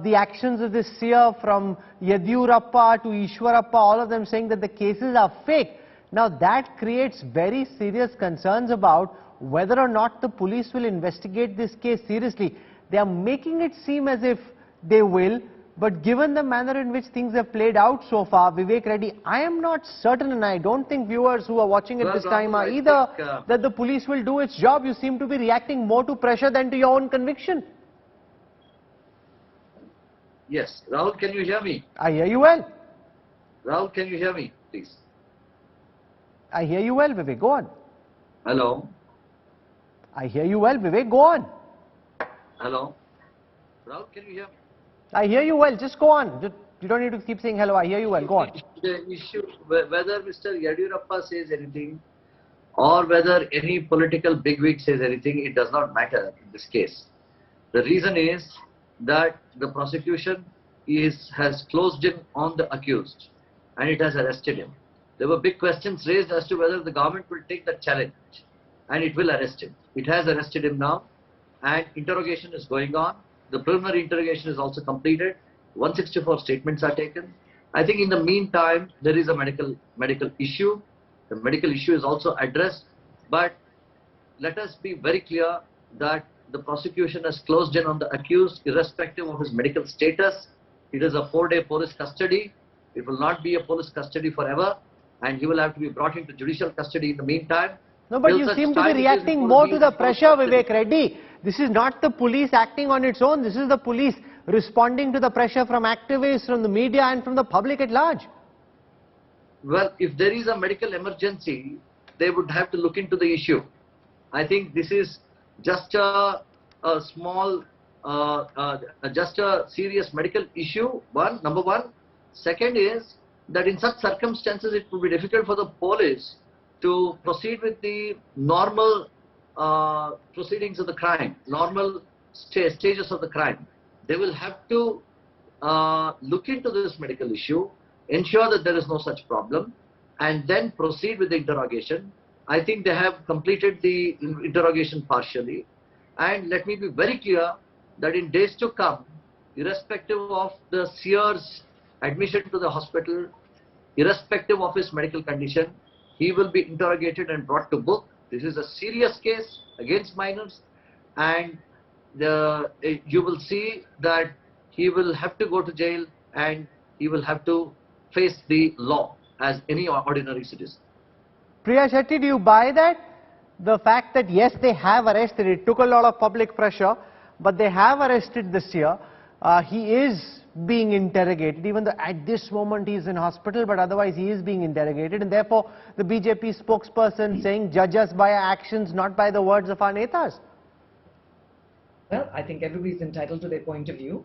the actions of this Seer, from Yediyurappa to Ishwarappa, all of them saying that the cases are fake. Now that creates very serious concerns about whether or not the police will investigate this case seriously. They are making it seem as if they will, but given the manner in which things have played out so far, Vivek Reddy, I am not certain, and I don't think viewers who are watching at this time are either, that the police will do its job. You seem to be reacting more to pressure than to your own conviction. Yes. Rahul, can you hear me? I hear you well. Rahul, can you hear me, please? I hear you well, Vivek. Go on. Hello? I hear you well, Vivek. Go on. Hello? Rahul, can you hear me? I hear you well. Just go on. You don't need to keep saying hello. I hear you well. Go on. The issue, whether Mr. Yediyurappa says anything or whether any political bigwig says anything, it does not matter in this case. The reason is that the prosecution has closed in on the accused and it has arrested him. There were big questions raised as to whether the government will take that challenge, and it will arrest him. It has arrested him now, and interrogation is going on. The preliminary interrogation is also completed. 164 statements are taken. I think in the meantime, there is a medical issue. The medical issue is also addressed. But let us be very clear that the prosecution has closed in on the accused irrespective of his medical status. It is a 4-day police custody. It will not be a police custody forever, and he will have to be brought into judicial custody in the meantime. No, but you seem to be reacting more to the pressure, Vivek Reddy. This is not the police acting on its own. This is the police responding to the pressure from activists, from the media and from the public at large. Well, if there is a medical emergency, they would have to look into the issue. I think this is just a small, just a serious medical issue, number one. Second is that in such circumstances, it would be difficult for the police to proceed with the normal proceedings of the crime, normal stages of the crime. They will have to look into this medical issue, ensure that there is no such problem, and then proceed with the interrogation. I think they have completed the interrogation partially. And let me be very clear that in days to come, irrespective of the Seer's admission to the hospital, irrespective of his medical condition, he will be interrogated and brought to book. This is a serious case against minors, and you will see that he will have to go to jail and he will have to face the law as any ordinary citizen. Priya Shetty, do you buy that? The fact that yes, they have arrested, it took a lot of public pressure, but they have arrested this year. He is being interrogated, even though at this moment he is in hospital, but otherwise he is being interrogated, and therefore the BJP spokesperson saying, judge us by our actions, not by the words of our netas. Well, I think everybody is entitled to their point of view.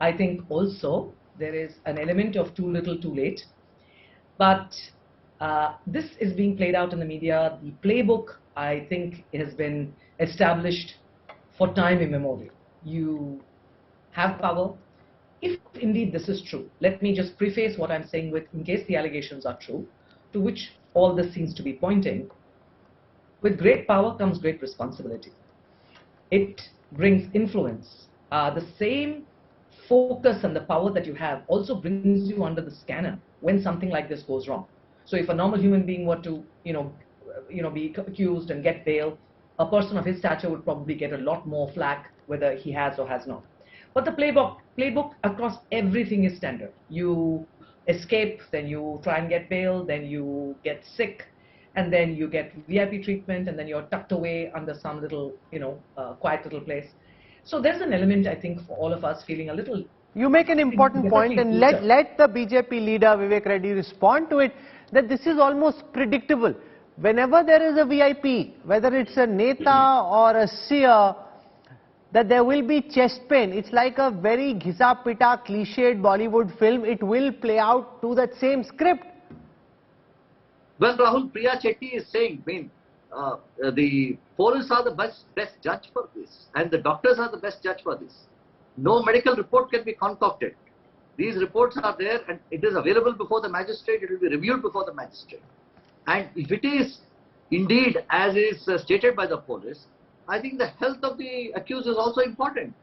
I think also there is an element of too little too late, but this is being played out in the media. The playbook, I think, has been established for time immemorial. You have power. If indeed this is true, let me just preface what I'm saying with, in case the allegations are true, to which all this seems to be pointing, with great power comes great responsibility. It brings influence. The same focus and the power that you have also brings you under the scanner when something like this goes wrong. So if a normal human being were to, be accused and get bail, a person of his stature would probably get a lot more flack, whether he has or has not. But the playbook across everything is standard. You escape, then you try and get bail, then you get sick, and then you get VIP treatment, and then you're tucked away under some little, quiet little place. So there's an element, I think, for all of us feeling a little... You make an important point, and let the BJP leader Vivek Reddy respond to it, that this is almost predictable. Whenever there is a VIP, whether it's a neta or a seer, that there will be chest pain. It's like a very ghisa-pita, cliched Bollywood film. It will play out to that same script. Well, Rahul, Priya Shetty is saying, the police are the best judge for this, and the doctors are the best judge for this. No medical report can be concocted. These reports are there, and it is available before the magistrate. It will be reviewed before the magistrate. And if it is indeed as is stated by the police, I think the health of the accused is also important.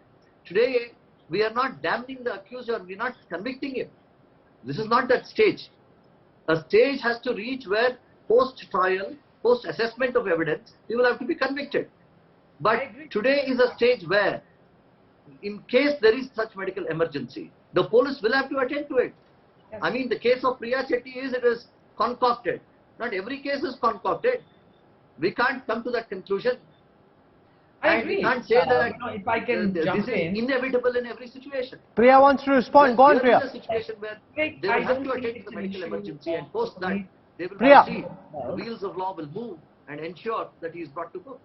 Today, we are not damning the accused or we are not convicting him. This is not that stage. A stage has to reach where post-trial, post-assessment of evidence, he will have to be convicted. But today is a stage where, in case there is such medical emergency, the police will have to attend to it. Yes. I mean, the case of Priya Chetty it is concocted. Not every case is concocted. We can't come to that conclusion. I And agree. we can't say that If I can jump this is inevitable in every situation. Priya wants to respond. Go on, We are Priya. in a situation where Wait, they will I have don't to think attend to it's the an medical issue emergency, and post of that me. they will Priya. proceed. The wheels of law will move and ensure that he is brought to book.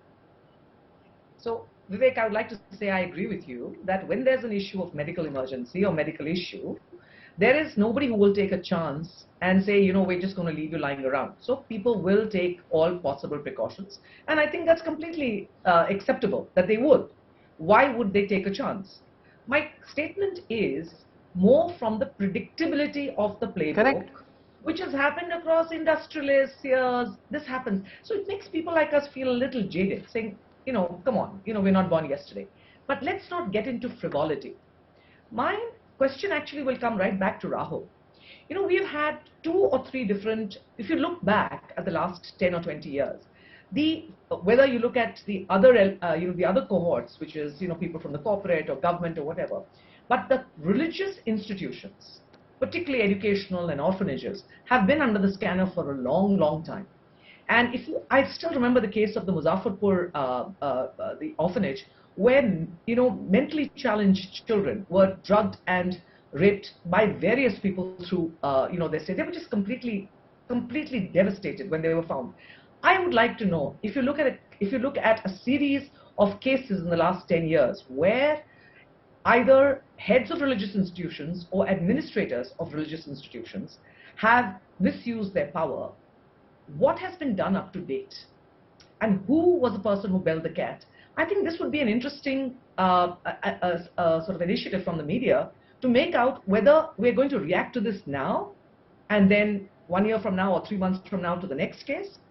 So, Vivek, I would like to say I agree with you that when there's an issue of medical emergency or medical issue, there is nobody who will take a chance and say, you know, we're just going to leave you lying around. So people will take all possible precautions. And I think that's completely acceptable that they would. Why would they take a chance? My statement is more from the predictability of the playbook. Correct. Which has happened across industrialists, Seers, this happens. So it makes people like us feel a little jaded, saying, you know, come on, you know, we're not born yesterday. But let's not get into frivolity. My question actually will come right back to Rahul. You know, we've had 2 or 3 different, if you look back at the last 10 or 20 years, whether you look at the other, the other cohorts, which is, you know, people from the corporate or government or whatever, but the religious institutions, particularly educational and orphanages, have been under the scanner for a long, long time. And I still remember the case of the Muzaffarpur, the orphanage, where, you know, mentally challenged children were drugged and raped by various people through, you know, their state. They were just completely devastated when they were found. I would like to know, if you look at a series of cases in the last 10 years where either heads of religious institutions or administrators of religious institutions have misused their power, what has been done up to date? And who was the person who belled the cat? I think this would be an interesting sort of initiative from the media to make out whether we're going to react to this now and then 1 year from now or 3 months from now to the next case,